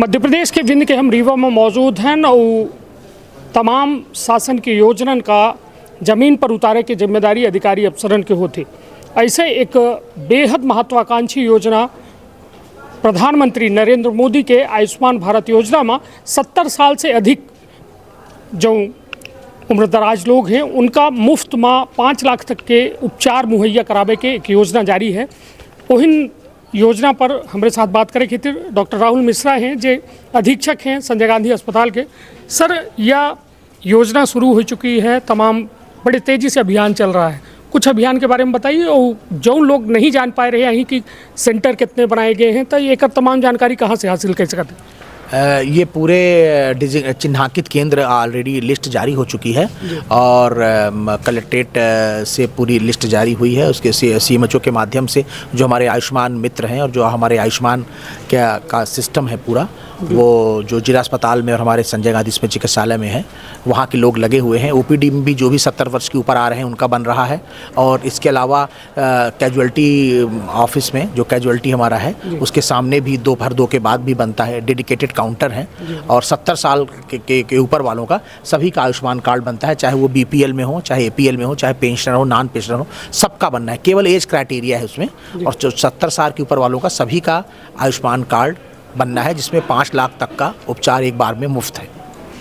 मध्य प्रदेश के विंध्य के हम रीवा में मौजूद हैं और तमाम शासन की योजनाओं का ज़मीन पर उतारे की जिम्मेदारी अधिकारी अफसरन के होती। ऐसे एक बेहद महत्वाकांक्षी योजना प्रधानमंत्री नरेंद्र मोदी के आयुष्मान भारत योजना में 70 साल से अधिक जो उम्रदराज लोग हैं उनका मुफ्त में 5 लाख तक के उपचार मुहैया करावे के एक योजना जारी है। ओहिन योजना पर हमारे साथ बात करें खातिर डॉक्टर राहुल मिश्रा हैं जो अधीक्षक हैं संजय गांधी अस्पताल के। सर, यह योजना शुरू हो चुकी है, तमाम बड़े तेज़ी से अभियान चल रहा है, कुछ अभियान के बारे में बताइए और जो लोग नहीं जान पाए रहे हैं कि सेंटर कितने बनाए गए हैं तो एक तमाम जानकारी कहाँ से हासिल कर सकते हैं। ये पूरे चिन्हांकित केंद्र ऑलरेडी लिस्ट जारी हो चुकी है और कलेक्ट्रेट से पूरी लिस्ट जारी हुई है। उसके सीएमएचओ के माध्यम से जो हमारे आयुष्मान मित्र हैं और जो हमारे आयुष्मान का सिस्टम है पूरा, वो जो जिला अस्पताल में और हमारे संजय गांधी स्मृति चिकित्सालय में है, वहाँ के लोग लगे हुए हैं। ओपीडी में भी जो भी 70 वर्ष के ऊपर आ रहे हैं उनका बन रहा है। और इसके अलावा कैजुअल्टी ऑफिस में जो कैजुअल्टी हमारा है उसके सामने भी दोपहर 2 के बाद भी बनता है। डेडिकेटेड काउंटर हैं और 70 साल के ऊपर वालों का सभी का आयुष्मान कार्ड बनता है, चाहे वो बीपीएल में हो, चाहे एपीएल में हो, चाहे पेंशनर हो, नॉन पेंशनर हो, सबका बनना है। केवल एज क्राइटेरिया है उसमें और जो 70 साल के ऊपर वालों का सभी का आयुष्मान कार्ड बनना है, जिसमें 5 लाख तक का उपचार एक बार में मुफ्त है।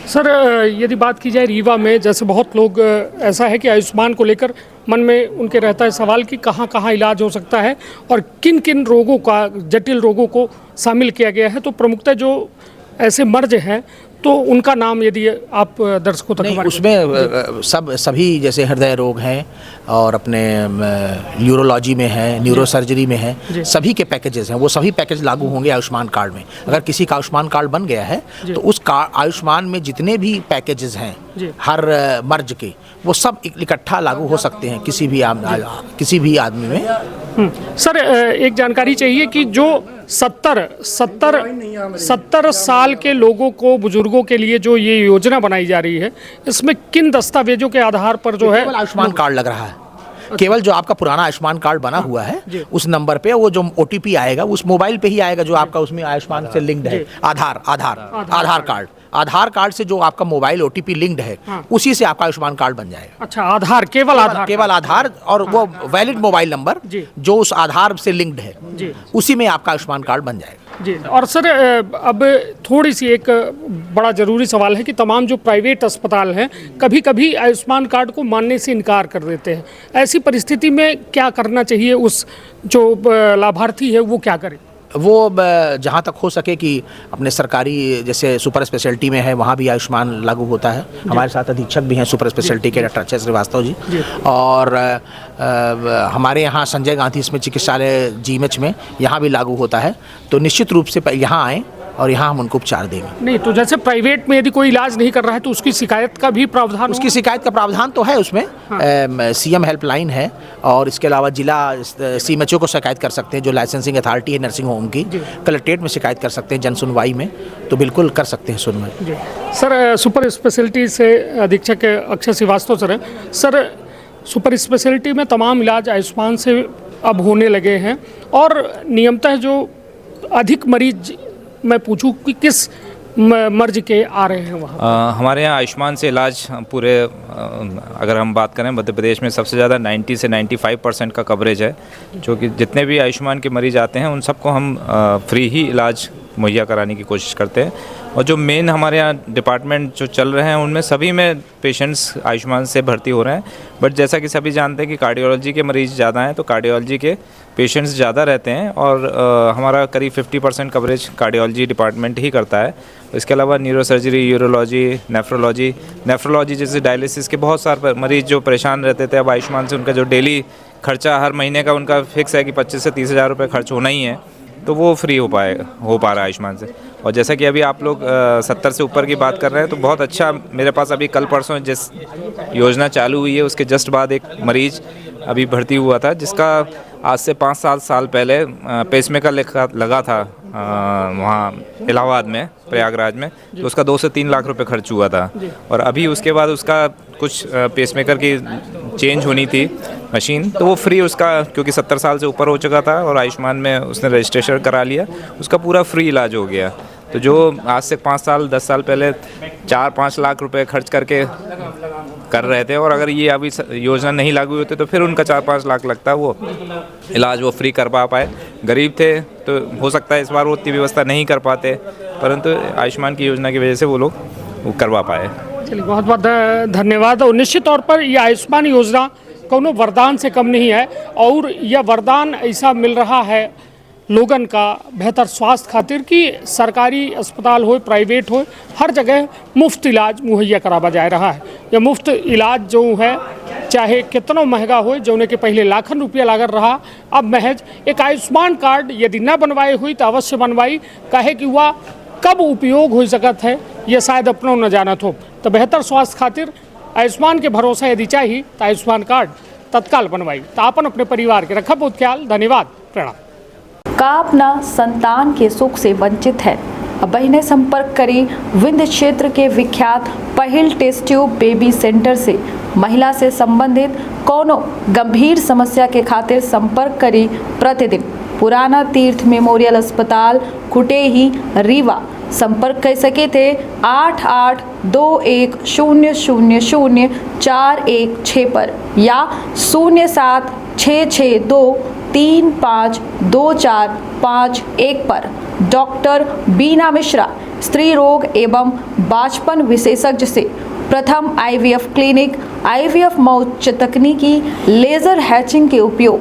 सर, यदि बात की जाए रीवा में, जैसे बहुत लोग ऐसा है कि आयुष्मान को लेकर मन में उनके रहता है सवाल कि कहाँ कहाँ इलाज हो सकता है और किन किन रोगों का, जटिल रोगों को शामिल किया गया है, तो प्रमुखतः जो ऐसे मर्ज हैं तो उनका नाम यदि आप दर्शकों तक उसमें सभी जैसे हृदय रोग हैं और अपने न्यूरोलॉजी में है, न्यूरो सर्जरी में है, सभी के पैकेजेस हैं। वो सभी पैकेज लागू होंगे आयुष्मान कार्ड में। अगर किसी का आयुष्मान कार्ड बन गया है तो उस आयुष्मान में जितने भी पैकेजेस हैं हर मर्ज के, वो सब इकट्ठा लागू हो सकते हैं किसी भी आदमी में। सर, एक जानकारी चाहिए कि जो 70 साल के लोगों को, बुजुर्गों के लिए जो ये योजना बनाई जा रही है, इसमें किन दस्तावेजों के आधार पर जो है आयुष्मान कार्ड लग रहा है? केवल जो आपका पुराना आयुष्मान कार्ड बना हुआ है उस नंबर पे वो जो ओटीपी आएगा उस मोबाइल पे ही आएगा जो आपका उसमें आयुष्मान से लिंक्ड है। आधार कार्ड से जो आपका मोबाइल ओटीपी लिंक्ड है उसी से आपका आयुष्मान कार्ड बन जाएगा। अच्छा, केवल आधार और वो वैलिड मोबाइल नंबर जो उस आधार से लिंक्ड है उसी में आपका आयुष्मान कार्ड बन जाएगा जी। और सर, अब थोड़ी सी एक बड़ा ज़रूरी सवाल है कि तमाम जो प्राइवेट अस्पताल हैं कभी कभी आयुष्मान कार्ड को मानने से इनकार कर देते हैं। ऐसी परिस्थिति में क्या करना चाहिए? उस जो लाभार्थी है वो क्या करे? वो जहाँ तक हो सके कि अपने सरकारी जैसे सुपर स्पेशलिटी में है वहाँ भी आयुष्मान लागू होता है। हमारे साथ अधीक्षक भी हैं सुपर स्पेशलिटी के, डॉक्टर अक्षय श्रीवास्तव जी। और हमारे यहाँ संजय गांधी स्मृति चिकित्सालय जीएमएच में यहाँ भी लागू होता है। तो निश्चित रूप से यहाँ आएँ और यहाँ हम उनको उपचार देंगे। नहीं तो जैसे प्राइवेट में यदि कोई इलाज नहीं कर रहा है तो उसकी शिकायत का भी प्रावधान? उसकी शिकायत का प्रावधान तो है उसमें। सीएम हेल्पलाइन है और इसके अलावा जिला सीएमएचओ को शिकायत कर सकते हैं, जो लाइसेंसिंग अथॉरिटी है नर्सिंग होम की। कलेक्ट्रेट में शिकायत कर सकते हैं जन सुनवाई में, तो बिल्कुल कर सकते हैं सुनवाई। सर, सुपर स्पेशलिटी से अधीक्षक अक्षय श्रीवास्तव सर हैं। सर, सुपर स्पेशलिटी में तमाम इलाज आयुष्मान से अब होने लगे हैं और नियमतः जो अधिक मरीज मैं पूछूं कि किस मर्ज के आ रहे हैं वहाँ? हमारे यहाँ आयुष्मान से इलाज पूरे अगर हम बात करें मध्य प्रदेश में सबसे ज़्यादा 90 से 95% का कवरेज है, जो कि जितने भी आयुष्मान के मरीज आते हैं उन सबको हम फ्री ही इलाज मुहैया कराने की कोशिश करते हैं। और जो मेन हमारे यहाँ डिपार्टमेंट जो चल रहे हैं उनमें सभी में पेशेंट्स आयुष्मान से भर्ती हो रहे हैं। बट जैसा कि सभी जानते हैं कि कार्डियोलॉजी के मरीज ज़्यादा हैं, तो कार्डियोलॉजी के पेशेंट्स ज़्यादा रहते हैं और हमारा करीब 50% कवरेज कार्डियोलॉजी डिपार्टमेंट ही करता है। इसके अलावा न्यूरो सर्जरी, यूरोलॉजी, नेफ्रोलॉजी जैसे डायलिसिस के बहुत सारे मरीज जो परेशान रहते थे, अब आयुष्मान से उनका जो डेली खर्चा हर महीने का उनका फिक्स है कि 25 से 30 हज़ार रुपये खर्च होना ही है, तो वो फ्री हो पा रहा है आयुष्मान से। और जैसा कि अभी आप लोग 70 से ऊपर की बात कर रहे हैं, तो बहुत अच्छा, मेरे पास अभी कल परसों जिस योजना चालू हुई है उसके जस्ट बाद एक मरीज अभी भर्ती हुआ था जिसका आज से 5-7 साल पहले पेसमेकर लगा था वहाँ इलाहाबाद में, प्रयागराज में, तो उसका 2 से 3 लाख रुपए खर्च हुआ था। और अभी उसके बाद उसका कुछ पेसमेकर की चेंज होनी थी मशीन, तो वो फ्री उसका, क्योंकि 70 साल से ऊपर हो चुका था और आयुष्मान में उसने रजिस्ट्रेशन करा लिया, उसका पूरा फ्री इलाज हो गया। तो जो आज से 5 साल 10 साल पहले 4-5 लाख रुपए खर्च करके कर रहे थे, और अगर ये अभी योजना नहीं लागू होती तो फिर उनका 4-5 लाख लगता, वो इलाज वो फ्री करवा पाए। गरीब थे तो हो सकता है इस बार वो उतनी व्यवस्था नहीं कर पाते, परंतु आयुष्मान की योजना की वजह से वो लोग वो करवा पाए। चलिए, बहुत बहुत धन्यवाद। और निश्चित तौर पर यह आयुष्मान योजना कोनो वरदान से कम नहीं है, और यह वरदान ऐसा मिल रहा है लोगन का बेहतर स्वास्थ्य खातिर कि सरकारी अस्पताल हो प्राइवेट हो, हर जगह मुफ्त इलाज मुहैया करावा जा रहा है। यह मुफ्त इलाज जो है चाहे कितना महंगा हो, जो उन्हें के पहले लाखन रुपया लागत रहा, अब महज एक आयुष्मान कार्ड यदि न बनवाए हुई तो अवश्य बनवाई, कहे कि वह कब उपयोग हो सकत है यह शायद अपनों न जानत हो। तो बेहतर स्वास्थ्य खातिर आयुष्मान के भरोसा यदि चाहिए तो आयुष्मान कार्ड तत्काल बनवाई। तो अपन अपने परिवार के रखा बहुत ख्याल। धन्यवाद, प्रणाम। का अपना संतान के सुख से वंचित है, अब बहिने संपर्क करी विंध्य क्षेत्र के विख्यात पहिल टेस्ट ट्यूब बेबी सेंटर से। महिला से संबंधित कोनो गंभीर समस्या के खातिर संपर्क करी प्रतिदिन पुराना तीर्थ मेमोरियल अस्पताल कुटेही रीवा। संपर्क कर सके थे 8821000416 पर या 0766235245 पर। डॉक्टर बीना मिश्रा स्त्री रोग एवं बांझपन विशेषज्ञ से प्रथम IVF क्लिनिक, IVF मौच तकनीकी, लेजर हैचिंग के उपयोग,